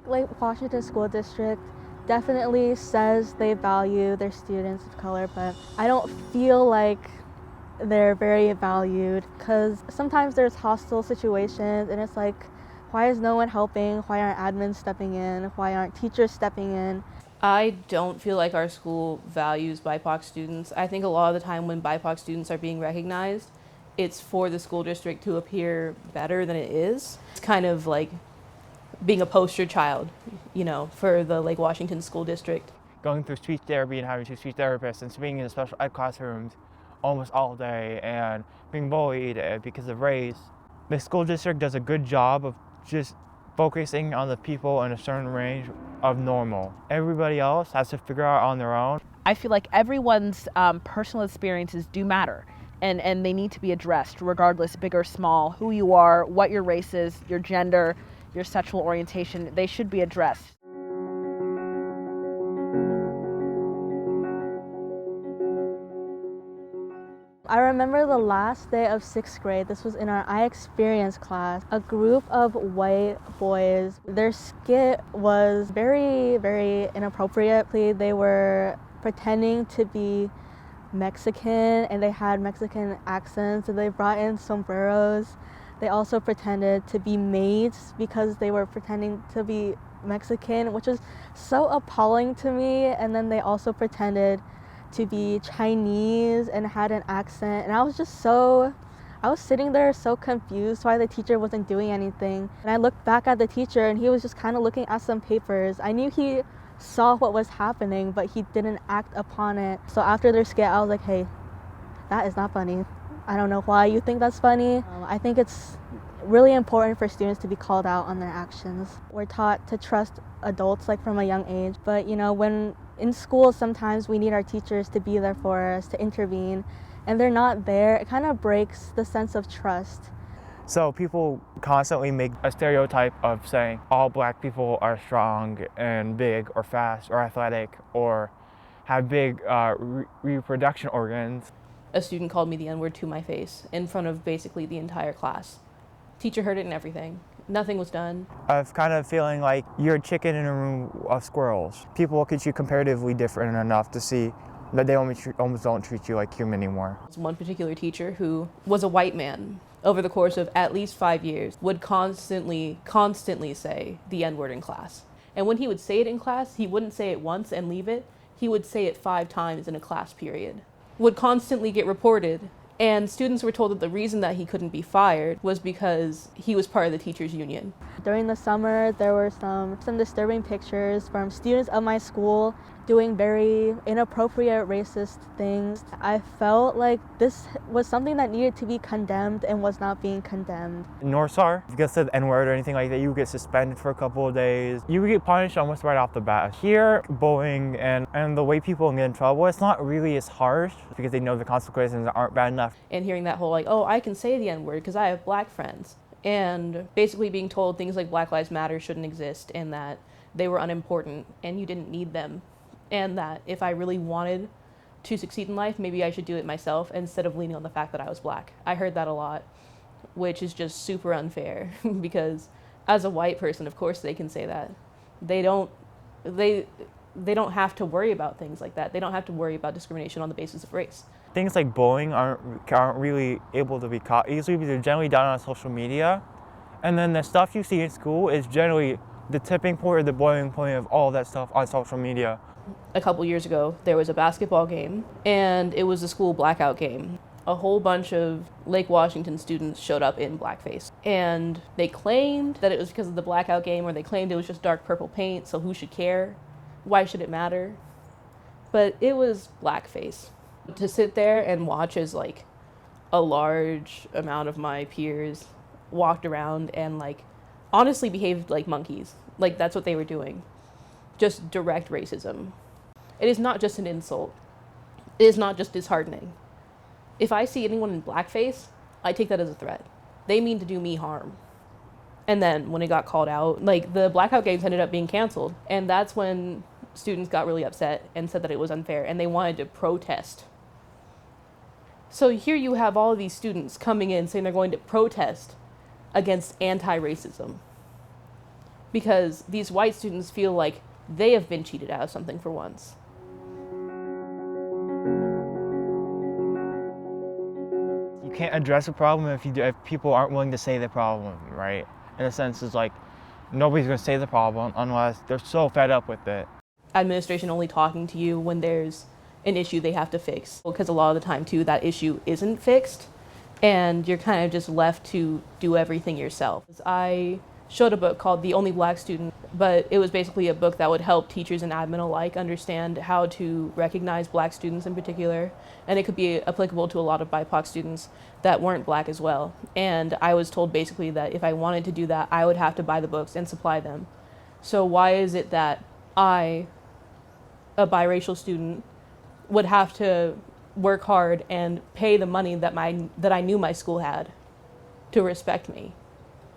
Lake Washington School District definitely says they value their students of color, but I don't feel like they're very valued because sometimes there's hostile situations and it's like, why is no one helping? Why aren't admins stepping in? Why aren't teachers stepping in? I don't feel like our school values BIPOC students. I think a lot of the time when BIPOC students are being recognized, it's for the school district to appear better than it is. It's kind of like being a poster child, for the Lake Washington School District. Going through speech therapy and having two speech therapists and being in special ed classrooms almost all day and being bullied because of race. The school district does a good job of just focusing on the people in a certain range of normal. Everybody else has to figure out on their own. I feel like everyone's personal experiences do matter, and they need to be addressed regardless, big or small, who you are, what your race is, your gender, your sexual orientation. They should be addressed. I remember the last day of 6th grade, this was in our I Experience class, a group of white boys, their skit was very, very inappropriate. They were pretending to be Mexican and they had Mexican accents and they brought in sombreros. They also pretended to be maids because they were pretending to be Mexican, which was so appalling to me. And then they also pretended to be Chinese and had an accent. And I was sitting there so confused why the teacher wasn't doing anything. And I looked back at the teacher and he was just kind of looking at some papers. I knew he saw what was happening, but he didn't act upon it. So after their skit, I was like, hey, that is not funny. I don't know why you think that's funny. I think it's really important for students to be called out on their actions. We're taught to trust adults from a young age, but when in school sometimes we need our teachers to be there for us, to intervene, and they're not there. It kind of breaks the sense of trust. So people constantly make a stereotype of saying all black people are strong and big or fast or athletic or have big reproduction organs. A student called me the N-word to my face in front of basically the entire class. Teacher heard it and everything. Nothing was done. Of kind of feeling like you're a chicken in a room of squirrels. People look at you comparatively different enough to see that they almost don't treat you like human anymore. One particular teacher who was a white man over the course of at least 5 years would constantly say the N-word in class. And when he would say it in class, he wouldn't say it once and leave it. He would say it 5 times in a class period. Would constantly get reported, and students were told that the reason that he couldn't be fired was because he was part of the teachers union. During the summer, there were some disturbing pictures from students of my school doing very inappropriate racist things. I felt like this was something that needed to be condemned and was not being condemned. In Northstar, if you get said N-word or anything like that, you would get suspended for a couple of days. You would get punished almost right off the bat. Here, bullying and the way people get in trouble, it's not really as harsh because they know the consequences aren't bad enough. And hearing that whole oh, I can say the N-word because I have black friends. And basically being told things like Black Lives Matter shouldn't exist and that they were unimportant and you didn't need them. And that if I really wanted to succeed in life, maybe I should do it myself instead of leaning on the fact that I was black. I heard that a lot, which is just super unfair because as a white person, of course they can say that. They don't have to worry about things like that. They don't have to worry about discrimination on the basis of race. Things like bullying aren't really able to be caught easily because they're generally done on social media. And then the stuff you see in school is generally the tipping point or the boiling point of all that stuff on social media. A couple years ago, there was a basketball game, and it was a school blackout game. A whole bunch of Lake Washington students showed up in blackface, and they claimed that it was because of the blackout game, or they claimed it was just dark purple paint, so who should care? Why should it matter? But it was blackface. To sit there and watch as a large amount of my peers walked around and honestly behaved like monkeys. That's what they were doing. Just direct racism. It is not just an insult. It is not just disheartening. If I see anyone in blackface, I take that as a threat. They mean to do me harm. And then when it got called out, the blackout games ended up being canceled. And that's when students got really upset and said that it was unfair and they wanted to protest. So here you have all of these students coming in saying they're going to protest against anti-racism. because these white students feel like they have been cheated out of something for once. You can't address a problem if people aren't willing to say the problem, right? In a sense, it's like nobody's going to say the problem unless they're so fed up with it. Administration only talking to you when there's an issue they have to fix, because a lot of the time too that issue isn't fixed and you're kind of just left to do everything yourself. I showed a book called The Only Black Student, but it was basically a book that would help teachers and admin alike understand how to recognize black students in particular, and it could be applicable to a lot of BIPOC students that weren't black as well. And I was told basically that if I wanted to do that, I would have to buy the books and supply them. So why is it that I, a biracial student, would have to work hard and pay the money that I knew my school had to respect me?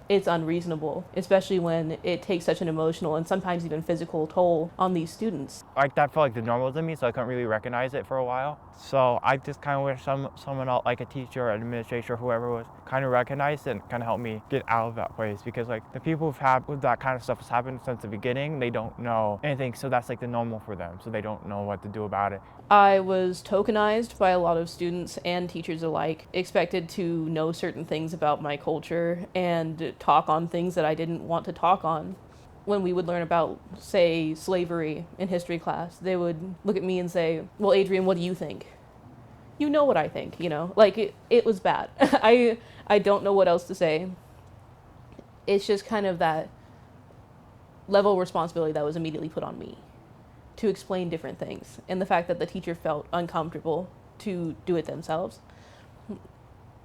It's unreasonable, especially when it takes such an emotional and sometimes even physical toll on these students. Like that felt like the normal to me, so I couldn't really recognize it for a while. So I just kind of wish someone else, like a teacher or administrator or whoever was, kind of recognized it and kind of helped me get out of that place, because like the people with that kind of stuff has happened since the beginning, they don't know anything, so that's like the normal for them, so they don't know what to do about it. I was tokenized by a lot of students and teachers alike, expected to know certain things about my culture and talk on things that I didn't want to talk on. When we would learn about, say, slavery in history class, they would look at me and say, well, Adrian, what do you think? You know what I think, you know? Like, it was bad. I don't know what else to say. It's just kind of that level of responsibility that was immediately put on me to explain different things, and the fact that the teacher felt uncomfortable to do it themselves.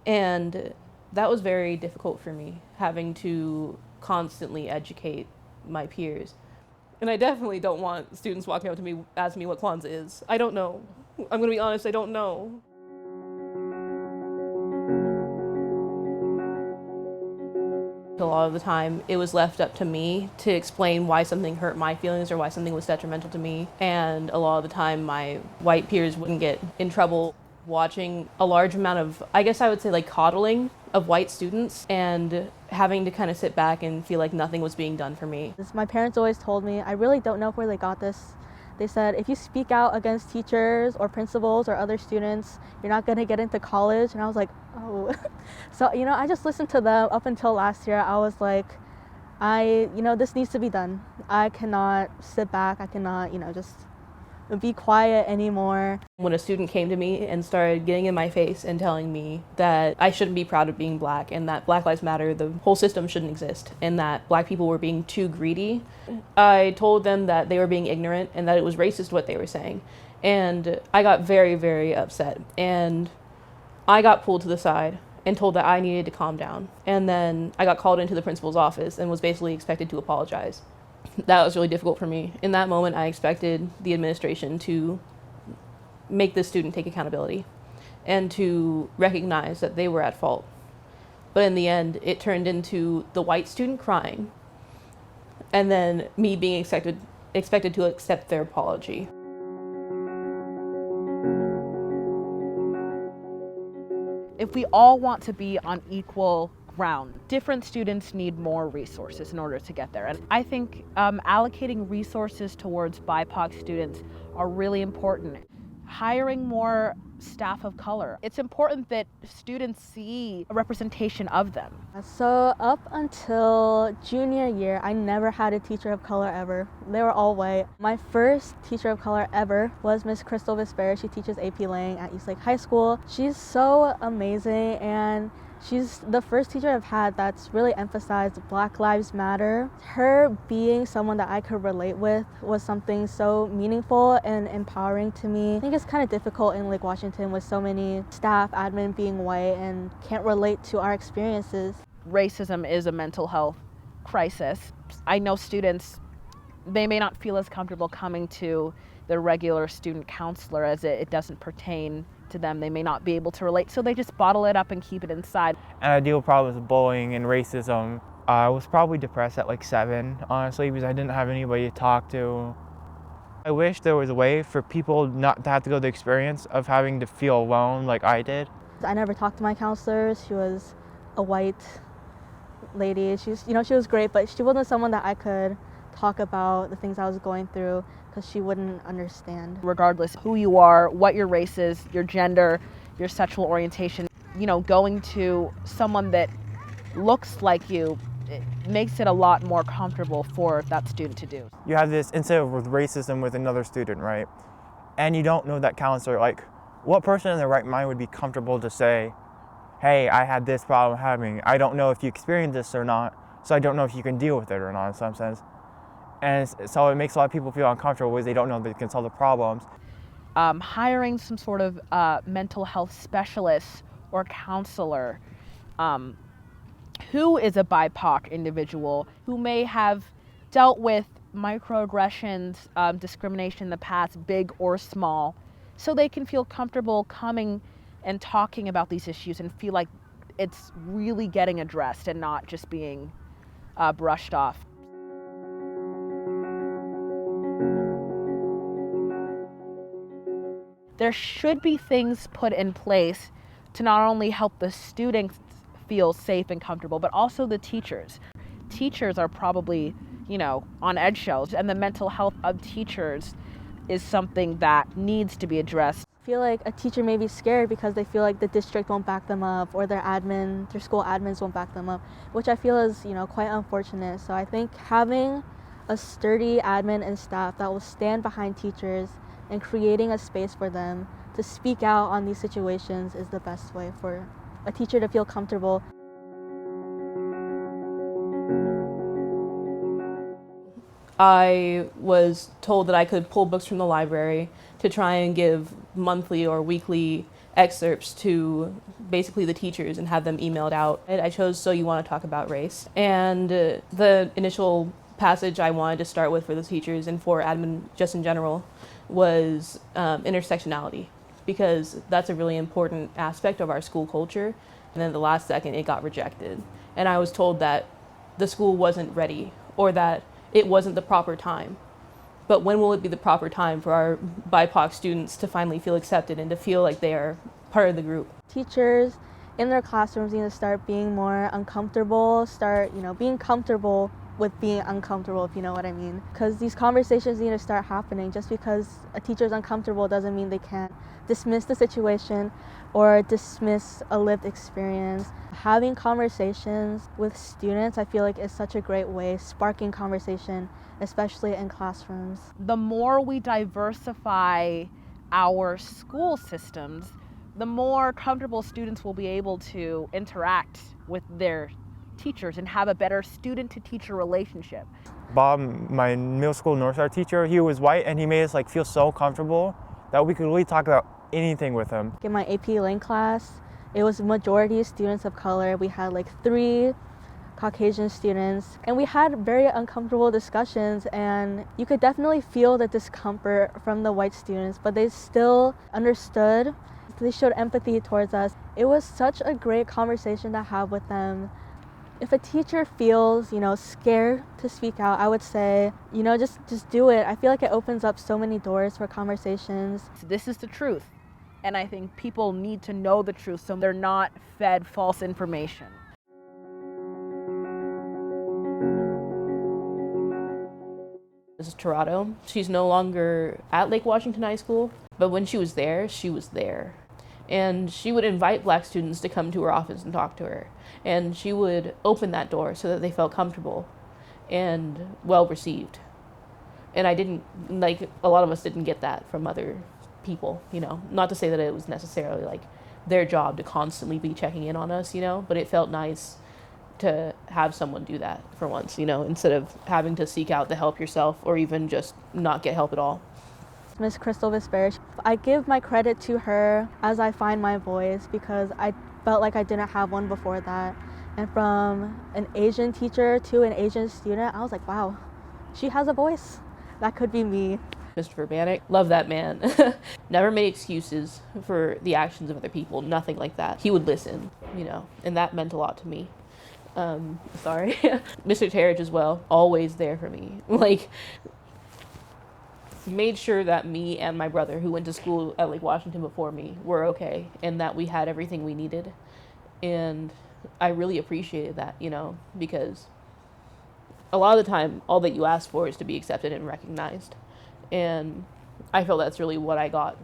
And that was very difficult for me, having to constantly educate my peers. And I definitely don't want students walking up to me asking me what Kwanzaa is. I don't know. I'm gonna be honest, I don't know. A lot of the time, it was left up to me to explain why something hurt my feelings or why something was detrimental to me. And a lot of the time, my white peers wouldn't get in trouble. Watching a large amount of, I guess I would say, like coddling of white students and having to kind of sit back and feel like nothing was being done for me. My parents always told me, I really don't know where they got this. They said, if you speak out against teachers or principals or other students, you're not gonna get into college. And I was like, oh. So, I just listened to them up until last year. I was like, this needs to be done. I cannot sit back. I cannot, just be quiet anymore. When a student came to me and started getting in my face and telling me that I shouldn't be proud of being black and that Black Lives Matter, the whole system shouldn't exist, and that black people were being too greedy, I told them that they were being ignorant and that it was racist what they were saying. And I got very, very upset. And I got pulled to the side and told that I needed to calm down. And then I got called into the principal's office and was basically expected to apologize. That was really difficult for me. In that moment, I expected the administration to make the student take accountability and to recognize that they were at fault. But in the end, it turned into the white student crying and then me being expected to accept their apology. If we all want to be on equal ground, different students need more resources in order to get there. And I think allocating resources towards BIPOC students are really important. Hiring more staff of color. It's important that students see a representation of them. So up until junior year, I never had a teacher of color ever. They were all white. My first teacher of color ever was Miss Crystal Vesper. She teaches AP Lang at Eastlake High School. She's so amazing, and she's the first teacher I've had that's really emphasized Black Lives Matter. Her being someone that I could relate with was something so meaningful and empowering to me. I think it's kind of difficult in Lake Washington with so many staff, admin being white and can't relate to our experiences. Racism is a mental health crisis. I know students, they may not feel as comfortable coming to their regular student counselor as it doesn't pertain to them. They may not be able to relate, so they just bottle it up and keep it inside. And I deal with problems with bullying and racism. I was probably depressed at like 7, honestly, because I didn't have anybody to talk to. I wish there was a way for people not to have to go the experience of having to feel alone like I did. I never talked to my counselor. She was a white lady. She's, she was great, but she wasn't someone that I could talk about the things I was going through because she wouldn't understand. Regardless who you are, what your race is, your gender, your sexual orientation, going to someone that looks like you, it makes it a lot more comfortable for that student to do. You have this incident with racism with another student, right? And you don't know that counselor. Like, what person in their right mind would be comfortable to say, hey, I had this problem happening. I don't know if you experienced this or not, so I don't know if you can deal with it or not in some sense. And so it makes a lot of people feel uncomfortable because they don't know they can solve the problems. Hiring some sort of mental health specialist or counselor who is a BIPOC individual who may have dealt with microaggressions, discrimination in the past, big or small, so they can feel comfortable coming and talking about these issues and feel like it's really getting addressed and not just being brushed off. There should be things put in place to not only help the students feel safe and comfortable, but also the teachers. Teachers are probably, on eggshells, and the mental health of teachers is something that needs to be addressed. I feel like a teacher may be scared because they feel like the district won't back them up or their school admins won't back them up, which I feel is, quite unfortunate. So I think having a sturdy admin and staff that will stand behind teachers and creating a space for them to speak out on these situations is the best way for a teacher to feel comfortable. I was told that I could pull books from the library to try and give monthly or weekly excerpts to basically the teachers and have them emailed out. I chose So You Want to Talk About Race. And the initial passage I wanted to start with for the teachers and for admin just in general was intersectionality, because that's a really important aspect of our school culture. And then the last second it got rejected. And I was told that the school wasn't ready or that it wasn't the proper time. But when will it be the proper time for our BIPOC students to finally feel accepted and to feel like they are part of the group? Teachers in their classrooms need to start being more uncomfortable, being comfortable with being uncomfortable, if you know what I mean. Because these conversations need to start happening. Just because a teacher's uncomfortable doesn't mean they can't dismiss the situation or dismiss a lived experience. Having conversations with students, I feel like is such a great way, sparking conversation, especially in classrooms. The more we diversify our school systems, the more comfortable students will be able to interact with their teachers and have a better student-to-teacher relationship. Bob, my middle school North Star teacher, he was white and he made us feel so comfortable that we could really talk about anything with him. In my AP Lang class, it was majority students of color. We had 3 Caucasian students, and we had very uncomfortable discussions, and you could definitely feel the discomfort from the white students, but they still understood. They showed empathy towards us. It was such a great conversation to have with them. If a teacher feels, scared to speak out, I would say, just do it. I feel like it opens up so many doors for conversations. This is the truth, and I think people need to know the truth so they're not fed false information. This is Toronto. She's no longer at Lake Washington High School, but when she was there, she was there. And she would invite Black students to come to her office and talk to her. And she would open that door so that they felt comfortable and well received. And I didn't, a lot of us didn't get that from other people, Not to say that it was necessarily their job to constantly be checking in on us, but it felt nice to have someone do that for once, instead of having to seek out the help yourself or even just not get help at all. Miss Crystal Vesper, I give my credit to her as I find my voice, because I felt like I didn't have one before that. And from an Asian teacher to an Asian student, I was like, wow, she has a voice. That could be me. Mr. Verbanek, love that man. Never made excuses for the actions of other people, nothing like that. He would listen, and that meant a lot to me. Sorry. Mr. Terridge as well, always there for me. Made sure that me and my brother, who went to school at Lake Washington before me, were okay and that we had everything we needed. And I really appreciated that, because a lot of the time, all that you ask for is to be accepted and recognized. And I feel that's really what I got.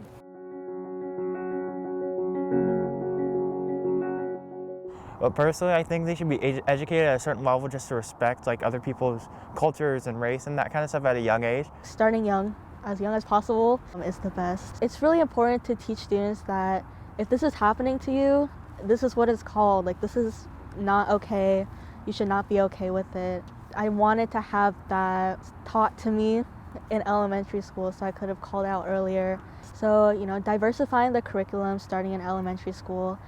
But personally, I think they should be educated at a certain level just to respect like other people's cultures and race and that kind of stuff at a young age. Starting young as possible, is the best. It's really important to teach students that if this is happening to you, this is what it's called. Like, this is not okay. You should not be okay with it. I wanted to have that taught to me in elementary school, so I could have called out earlier. So, diversifying the curriculum starting in elementary school.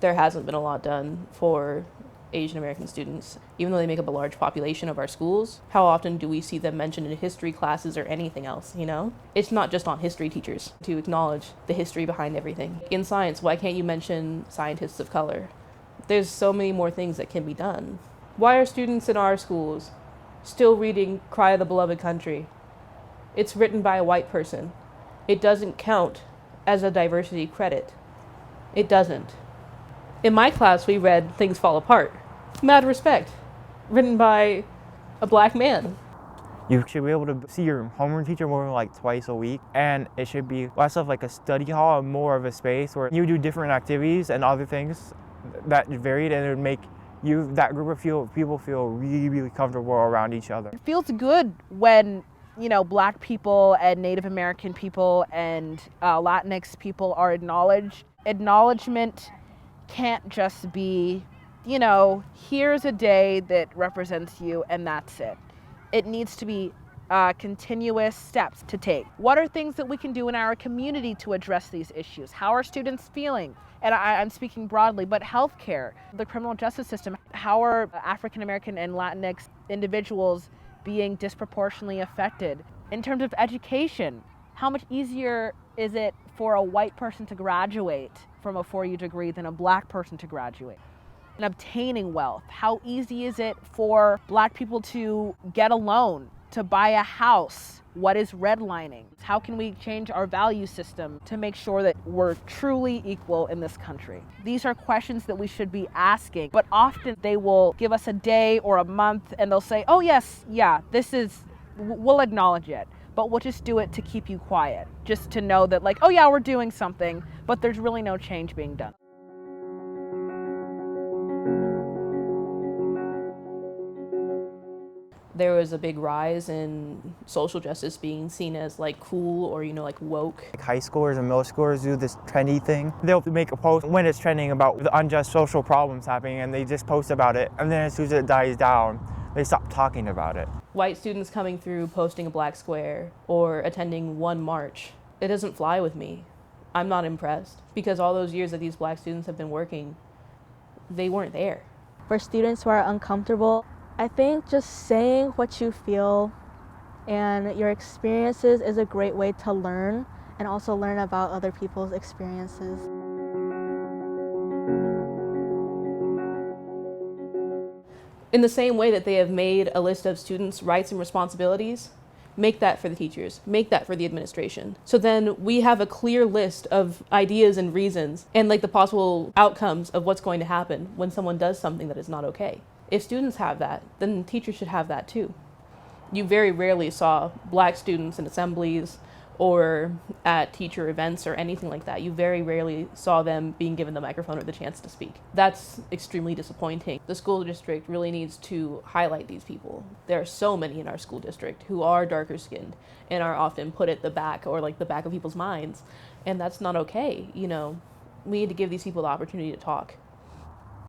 There hasn't been a lot done for Asian American students. Even though they make up a large population of our schools, how often do we see them mentioned in history classes or anything else, It's not just on history teachers to acknowledge the history behind everything. In science, why can't you mention scientists of color? There's so many more things that can be done. Why are students in our schools still reading Cry of the Beloved Country? It's written by a white person. It doesn't count as a diversity credit. It doesn't. In my class, we read Things Fall Apart. Mad Respect, written by a black man. You should be able to see your homeroom teacher more than like twice a week, and it should be less of like a study hall and more of a space where you do different activities and other things that varied, and it would make that group of people feel really, really comfortable around each other. It feels good when Black people and Native American people and Latinx people are acknowledged. Acknowledgement can't just be, here's a day that represents you and that's it. It needs to be continuous steps to take. What are things that we can do in our community to address these issues? How are students feeling? And I'm speaking broadly, but healthcare, the criminal justice system, how are African American and Latinx individuals being disproportionately affected? In terms of education, how much easier is it for a white person to graduate from a 4U degree than a black person to graduate? And obtaining wealth, how easy is it for Black people to get a loan, to buy a house? What is redlining? How can we change our value system to make sure that we're truly equal in this country? These are questions that we should be asking, but often they will give us a day or a month and they'll say, oh yes, yeah, we'll acknowledge it, but we'll just do it to keep you quiet, just to know that oh yeah, we're doing something, but there's really no change being done. There was a big rise in social justice being seen as cool or woke. High schoolers and middle schoolers do this trendy thing. They'll make a post when it's trending about the unjust social problems happening, and they just post about it, and then as soon as it dies down, they stop talking about it. White students coming through posting a black square or attending one march, it doesn't fly with me. I'm not impressed because all those years that these black students have been working, they weren't there. For students who are uncomfortable, I think just saying what you feel and your experiences is a great way to learn and also learn about other people's experiences. In the same way that they have made a list of students' rights and responsibilities, make that for the teachers, make that for the administration. So then we have a clear list of ideas and reasons and the possible outcomes of what's going to happen when someone does something that is not okay. If students have that, then teachers should have that too. You very rarely saw black students in assemblies or at teacher events or anything like that. You very rarely saw them being given the microphone or the chance to speak. That's extremely disappointing. The school district really needs to highlight these people. There are so many in our school district who are darker skinned and are often put at the back or the back of people's minds. And that's not okay. We need to give these people the opportunity to talk.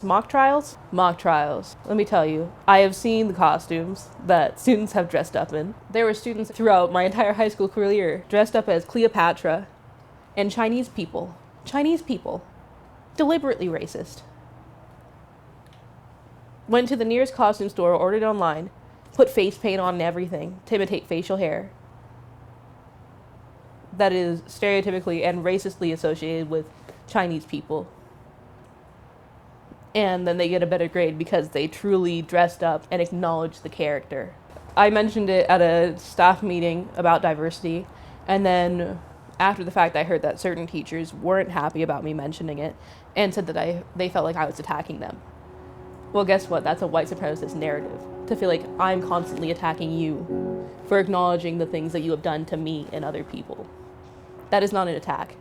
Mock trials? Mock trials. Let me tell you, I have seen the costumes that students have dressed up in. There were students throughout my entire high school career dressed up as Cleopatra and Chinese people. Chinese people. Deliberately racist. Went to the nearest costume store, ordered online, put face paint on and everything to imitate facial hair that is stereotypically and racistly associated with Chinese people. And then they get a better grade because they truly dressed up and acknowledged the character. I mentioned it at a staff meeting about diversity, and then after the fact I heard that certain teachers weren't happy about me mentioning it and said that they felt like I was attacking them. Well, guess what? That's a white supremacist narrative. To feel like I'm constantly attacking you for acknowledging the things that you have done to me and other people. That is not an attack.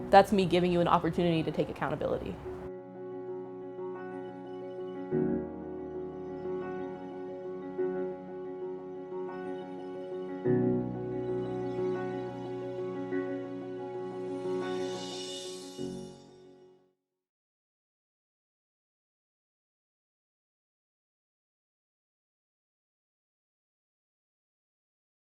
That's me giving you an opportunity to take accountability.